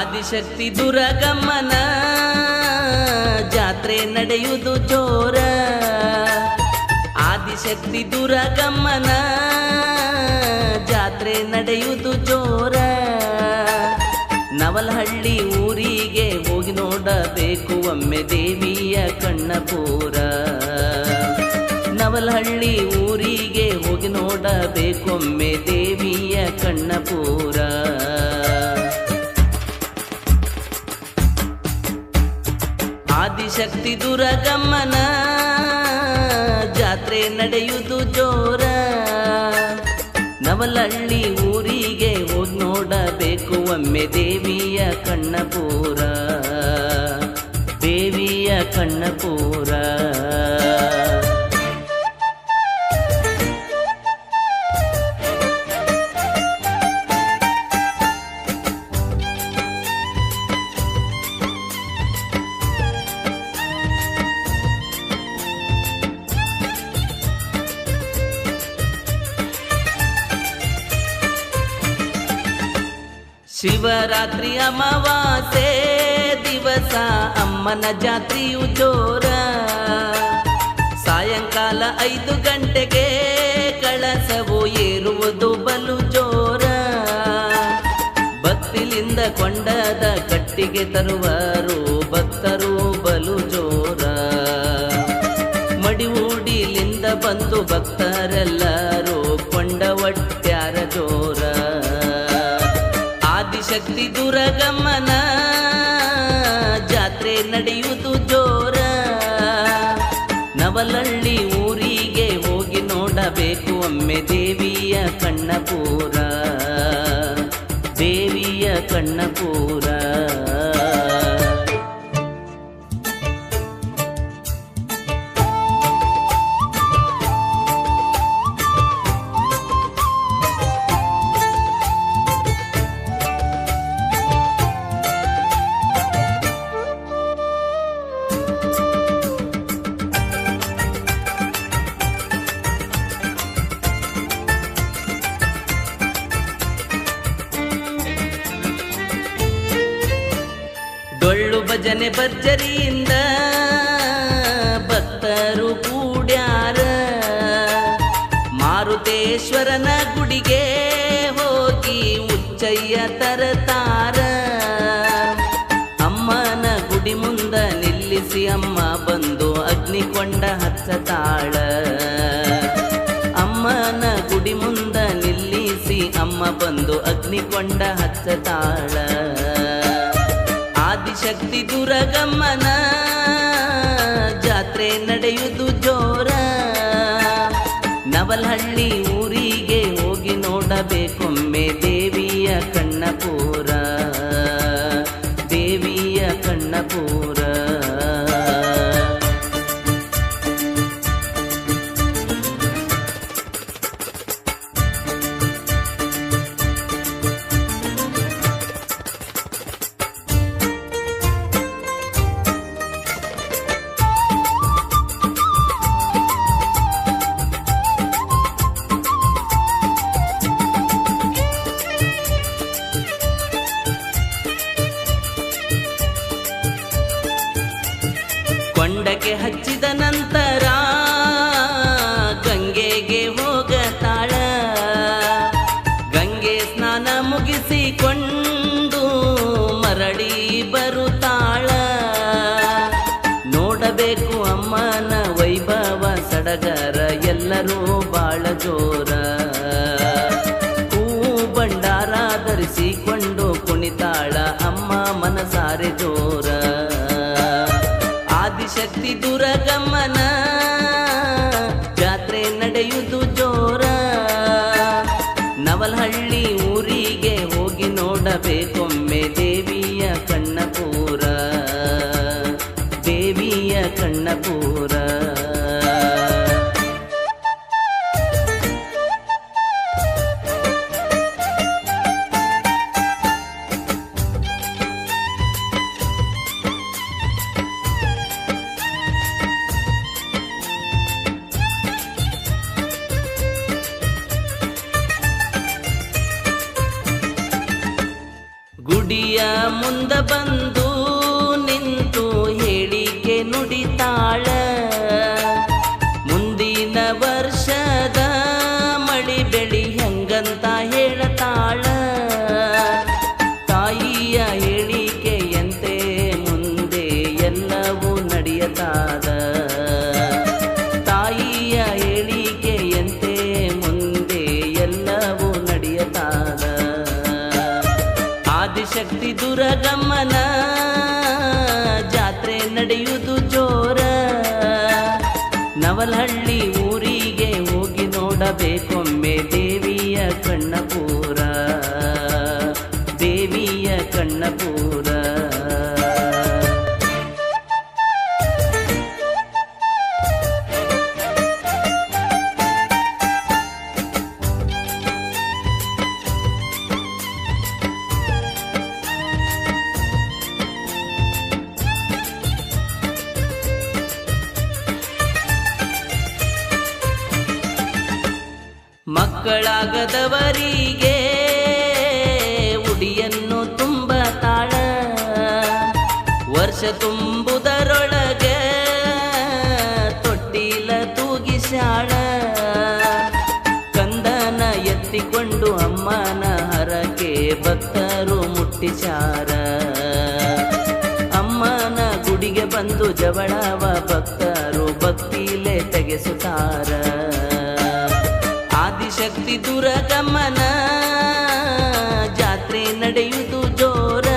ಆದಿಶಕ್ತಿ ದುರ್ಗಮ್ಮನ ಜಾತ್ರೆ ನಡೆಯುವುದು ಜೋರ. ಆದಿಶಕ್ತಿ ದುರ್ಗಮ್ಮನ ಜಾತ್ರೆ ನಡೆಯುವುದು ಜೋರ. ನವಲಹಳ್ಳಿ ಊರಿಗೆ ಹೋಗಿ ನೋಡಬೇಕು ಒಮ್ಮೆ ದೇವಿಯ ಕಣ್ಣಪೂರ. ನವಲಹಳ್ಳಿ ಊರಿಗೆ ಹೋಗಿ ನೋಡಬೇಕೊಮ್ಮೆ ದೇವಿಯ ಕಣ್ಣಪೂರ. ಆದಿಶಕ್ತಿ ದುರ್ಗಮ್ಮನ ಜಾತ್ರೆ ನಡೆಯುವುದು ಜೋರ. ನವಲಹಳ್ಳಿ ಊರಿಗೆ ಹೋಗಿ ನೋಡಬೇಕು ಒಮ್ಮೆ ದೇವಿಯ ಕಣ್ಣಪೂರ. ದೇವಿಯ ಕಣ್ಣಪೂರ. ಶಿವರಾತ್ರಿ ಅಮಾವಾಸ್ಯೆ ದಿವಸ ಅಮ್ಮನ ಜಾತ್ರೆಯು ಜೋರ. ಸಾಯಂಕಾಲ 5 ಗಂಟೆಗೆ ಕಳಸವು ಏರುವುದು ಬಲು ಜೋರ. ಭಕ್ತಿಲಿಂದ ಕೊಂಡದ ಕಟ್ಟಿಗೆ ತರುವರು ಭಕ್ತರು ಬಲು ಜೋರ. ಮಡಿವೂಡಿಲಿಂದ ಬಂದು ಭಕ್ತರೆಲ್ಲರೂ ಕೊಂಡ ಒಟ್ಟ್ಯಾರ ಜೋರ. ಆದಿಶಕ್ತಿ ದುರ್ಗಮ್ಮನ ಜಾತ್ರೆ ನಡೆಯುವುದು ಜೋರ. ನವಲಹಳ್ಳಿ ಊರಿಗೆ ಹೋಗಿ ನೋಡಬೇಕು ಒಮ್ಮೆ ದೇವಿಯ ಕಣ್ಣಪೂರ. ದೇವಿಯ ಕಣ್ಣಪೂರ. ಡೊಳ್ಳು ಭಜನೆ ಭರ್ಜರಿಯಿಂದ ಭಕ್ತರು ಕೂಡ್ಯಾರ. ಮಾರುತೇಶ್ವರನ ಗುಡಿಗೆ ಹೋಗಿ ಉಚ್ಚಯ್ಯ ತರತಾರ. ಅಮ್ಮನ ಗುಡಿ ಮುಂದ ನಿಲ್ಲಿಸಿ ಅಮ್ಮ ಬಂದು ಅಗ್ನಿಕೊಂಡ ಹಚ್ಚತಾಳ. ಅಮ್ಮನ ಗುಡಿ ಮುಂದ ನಿಲ್ಲಿಸಿ ಅಮ್ಮ ಬಂದು ಅಗ್ನಿಕೊಂಡ ಹಚ್ಚತಾಳ. ಆದಿಶಕ್ತಿ ದುರ್ಗಮ್ಮನ ಜಾತ್ರೆ ನಡೆಯುವುದು ಜೋರ. ನವಲಹಳ್ಳಿ ಊರಿಗೆ ಹೋಗಿ ನೋಡಬೇಕೊಮ್ಮೆ ದೇವಿಯ ಕಣ್ಣಪೂರ. ದೇವಿಯ ಕಣ್ಣಪೂರ. ಕೊಂಡಕ್ಕೆ ಹಚ್ಚಿದ ನಂತರ ಗಂಗೆಗೆ ಹೋಗತಾಳ. ಗಂಗೆ ಸ್ನಾನ ಮುಗಿಸಿಕೊಂಡು ಮರಳಿ ಬರುತ್ತಾಳ. ನೋಡಬೇಕು ಅಮ್ಮನ ವೈಭವ ಸಡಗರ ಎಲ್ಲರೂ ಬಾಳ ಜೋರ. ಹೂ ಭಂಡಾರ ಧರಿಸಿಕೊಂಡು ಕುಣಿತಾಳ ಅಮ್ಮ ಮನಸಾರೆ ಜೋರ. ಆದಿಶಕ್ತಿ ದುರ್ಗಮ್ಮನ ಜಾತ್ರೆ ನಡೆಯುವುದು ಜೋರ. ನವಲಹಳ್ಳಿ ಊರಿಗೆ ಹೋಗಿ ನೋಡಬೇಕೊಮ್ಮೆ ದೇವಿಯ ಕಣ್ಣಪೂರ. ದೇವಿಯ ಕಣ್ಣಪೂರ. ಗುಡಿಯ ಮುಂದ ಬಂದು ನಿಂತು ಹೇಳಿಕೆ ನುಡಿತಾಳ, ಮುಂದಿನ ವರ್ಷದ ಮಳಿ ಬೆಳಿ ಹೆಂಗಂತ ಹೇಳತಾಳ. ತಾಯಿಯ ಹೇಳಿಕೆಯಂತೆ ಮುಂದೆ ಎಲ್ಲವೂ ನಡೆಯತಾದ, ತಾಯಿಯ ಹೇಳಿಕೆಯಂತೆ ಮುಂದೆ ಎಲ್ಲವೂ ನಡೆಯತಾದ. ಆದಿಶಕ್ತಿ ದುರ್ಗಮ್ಮನ ಜಾತ್ರೆ ನಡೆಯುವುದು ಜೋರ, ನವಲಹಳ್ಳಿ ಊರಿಗೆ ಹೋಗಿ ನೋಡಬೇಕೊಮ್ಮೆ ದೇವಿಯ ಕಣ್ಣಪೂರ, ದೇವಿಯ ಕಣ್ಣಪೂರ. ಮಕ್ಕಳಾಗದವರಿಗೆ ಉಡಿಯನ್ನು ತುಂಬತಾಳ, ವರ್ಷ ತುಂಬುದರೊಳಗೆ ತೊಟ್ಟಿಲ ತೂಗಿಸಾಳ. ಕಂದನ ಎತ್ತಿಕೊಂಡು ಅಮ್ಮನ ಹರಕೆ ಭಕ್ತರು ಮುಟ್ಟಿಸಾರ, ಅಮ್ಮನ ಗುಡಿಗೆ ಬಂದು ಜವಳವ ಭಕ್ತರು ಭಕ್ತಿಲೆ ತೆಗೆಸುತ್ತಾರ. ಆದಿಶಕ್ತಿ ದುರ್ಗಮ್ಮನ ಜಾತ್ರೆ ನಡೆಯುವುದು ಜೋರ,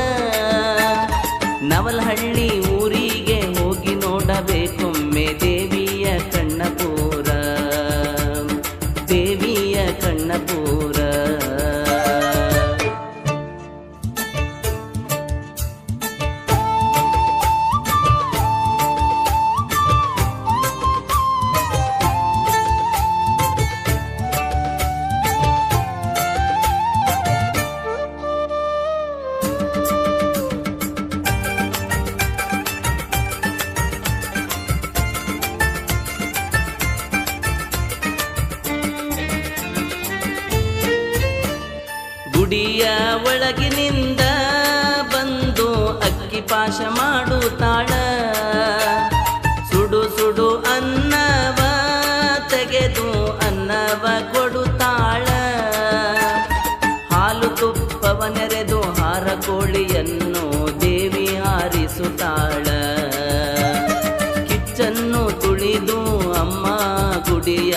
ನವಲಹಳ್ಳಿ ಊರಿಗೆ ಹೋಗಿ ನೋಡಬೇಕೊಮ್ಮೆ ದೇವಿಯ ಕಣ್ಣಪೂರ, ದೇವಿಯ ಕಣ್ಣಪೂರ. ಗುಡಿಯ ಒಳಗಿನಿಂದ ಬಂದು ಅಕ್ಕಿ ಪಾಶ ಮಾಡುತ್ತಾಳ, ಸುಡು ಸುಡು ಅನ್ನವ ತೆಗೆದು ಅನ್ನವ ಕೊಡುತ್ತಾಳ. ಹಾಲು ತುಪ್ಪವ ನೆರೆದು ಹಾರ ಕೋಳಿಯನ್ನು ದೇವಿ ಹಾರಿಸುತ್ತಾಳ. ಕಿಚ್ಚನ್ನು ತುಳಿದು ಅಮ್ಮ ಗುಡಿಯ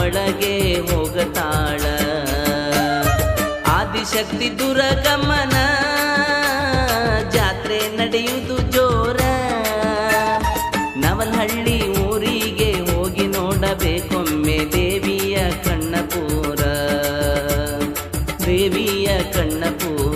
ಒಳಗೆ ಹೋಗತಾಳ. ಆದಿಶಕ್ತಿ ದುರ್ಗಮ್ಮನ ಜಾತ್ರೆ ನಡೆಯುವುದು ಜೋರ, ನವಲಹಳ್ಳಿ ಊರಿಗೆ ಹೋಗಿ ನೋಡಬೇಕೊಮ್ಮೆ ದೇವಿಯ ಕಣ್ಣಪೂರ, ದೇವಿಯ ಕಣ್ಣಪೂರ.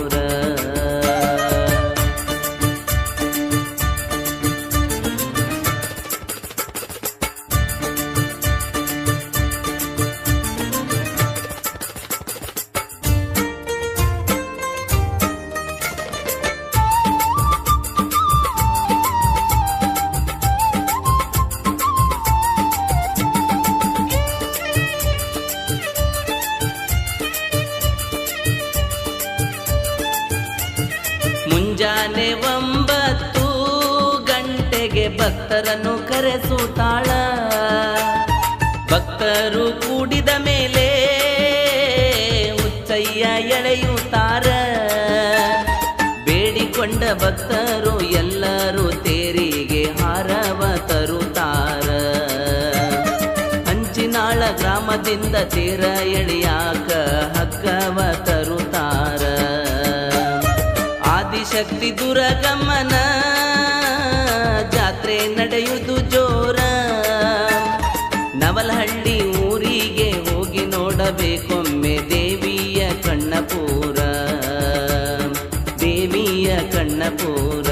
ಮುಂಜಾನೆ 9 ಗಂಟೆಗೆ ಭಕ್ತರನ್ನು ಕರೆಸುತ್ತಾಳ. ಭಕ್ತರು ಕೂಡಿದ ಮೇಲೆ ಉಚ್ಚಯ್ಯ ಎಳೆಯುತ್ತಾರ. ಬೇಡಿಕೊಂಡ ಭಕ್ತರು ಎಲ್ಲರೂ ತೇರಿಗೆ ಹಾರವ ತರುತ್ತಾರ. ಹಂಚಿನಾಳ ಗ್ರಾಮದಿಂದ ತೇರ ಎಳೆಯಾಕ ಹಗ್ಗವ ತರುತ್ತಾರ. ಆದಿಶಕ್ತಿ ದುರ್ಗಮ್ಮನ ಜಾತ್ರೆ ನಡೆಯುವುದು ಜೋರ, ನವಲಹಳ್ಳಿ ಊರಿಗೆ ಹೋಗಿ ನೋಡಬೇಕೊಮ್ಮೆ ದೇವಿಯ ಕಣ್ಣಪೂರ, ದೇವಿಯ ಕಣ್ಣಪೂರ.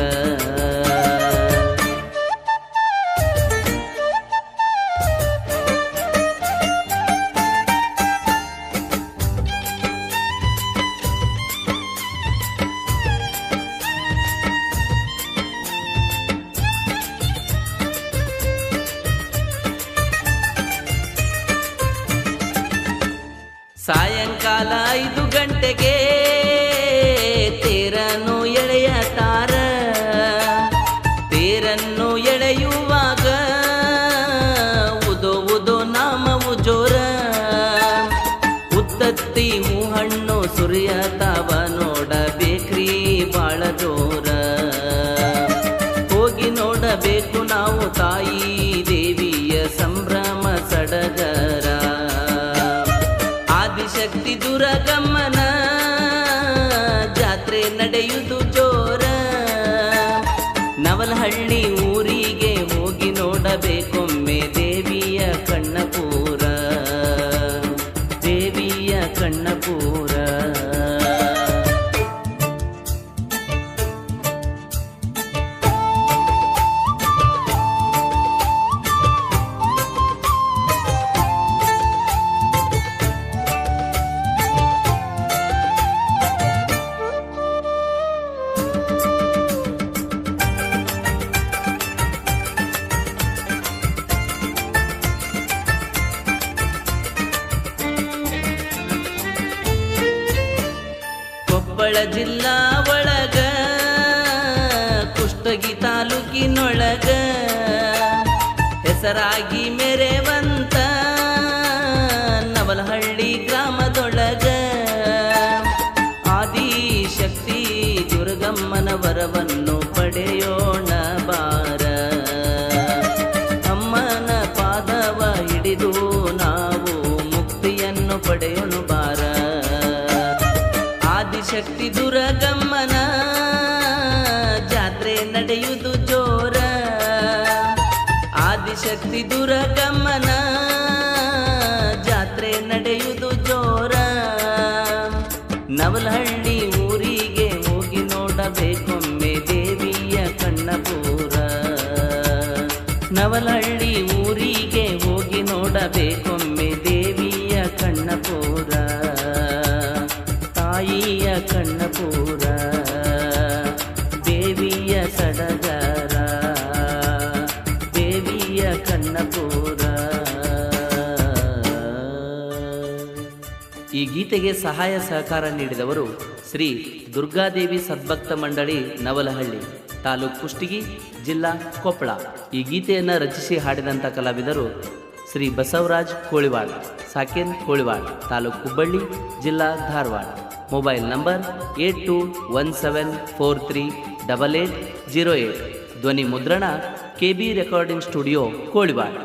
ಸಾಯಂಕಾಲ 5 ಗಂಟೆಗೆ ತೇರನು ದುರ್ಗಮ್ಮನ ಜಾತ್ರೆ ನಡೆಯುವುದು ಜೋರ. ನವಲಹಳ್ಳಿ ಊರಿಗೆ ಹೋಗಿ ನೋಡಬೇಕೊಮ್ಮೆ ದೇವಿಯ ಕಣ್ಣಪೂರ, ದೇವಿಯ ಕಣ್ಣಪೂರ. ಕೊಪ್ಪಳ ಜಿಲ್ಲಾ ಒಳಗ ಕುಷ್ಟಗಿ ತಾಲೂಕಿನೊಳಗ ಹೆಸರಾಗಿ ಮೆರೆವಂತ ನವಲಹಳ್ಳಿ ಗ್ರಾಮದೊಳಗ ಆದಿಶಕ್ತಿ ದುರ್ಗಮ್ಮನ ವರವನ್ನು ಪಡೆಯೋಣ ಬಾರ. ಅಮ್ಮನ ಪಾದವ ಹಿಡಿದು ನಾವು ಮುಕ್ತಿಯನ್ನು ಪಡೆಯೋಣ ಬಾರ. ಆದಿಶಕ್ತಿ ದುರ್ಗಮ್ಮನ ಜಾತ್ರೆ ನಡೆಯುವುದು ಜೋರ. ಆದಿಶಕ್ತಿ ದುರ್ಗಮ್ಮನ ಜಾತ್ರೆ ನಡೆಯುವುದು ಜೋರ. ನವಲಹಳ್ಳಿ ಊರಿಗೆ ಹೋಗಿ ನೋಡಬೇಕೊಮ್ಮೆ ದೇವಿಯ ಕಣ್ಣಪೂರ. ನವಲಹಳ್ಳಿ ಊರಿಗೆ ಹೋಗಿ ನೋಡಬೇಕೊಮ್ಮೆ ದೇವಿಯ ಕಣ್ಣಪೂರ, ತಾಯಿಯ ಕಣ್ಣಪೂರ, ದೇವಿಯ ಸಡಗರ, ದೇವಿಯ ಕಣ್ಣಪೂರ. ಈ ಗೀತೆಗೆ ಸಹಾಯ ಸಹಕಾರ ನೀಡಿದವರು ಶ್ರೀ ದುರ್ಗಾದೇವಿ ಸದ್ಭಕ್ತ ಮಂಡಳಿ ನವಲಹಳ್ಳಿ, ತಾಲೂಕು ಕುಷ್ಟಗಿ, ಜಿಲ್ಲಾ ಕೊಪ್ಪಳ. ಈ ಗೀತೆಯನ್ನು ರಚಿಸಿ ಹಾಡಿದಂಥ ಕಲಾವಿದರು ಶ್ರೀ ಬಸವರಾಜ್ ಕೋಳಿವಾಡ್, ಸಾಕೇನ್ ಕೋಳಿವಾಡ್, ತಾಲೂಕು ಹುಬ್ಬಳ್ಳಿ, ಜಿಲ್ಲಾ ಧಾರವಾಡ. Mobile number 8217438808. ಧ್ವನಿ ಮುದ್ರಣ KB ರೆಕಾರ್ಡಿಂಗ್ ಸ್ಟುಡಿಯೋ ಕೋಳಿವಾಡ್.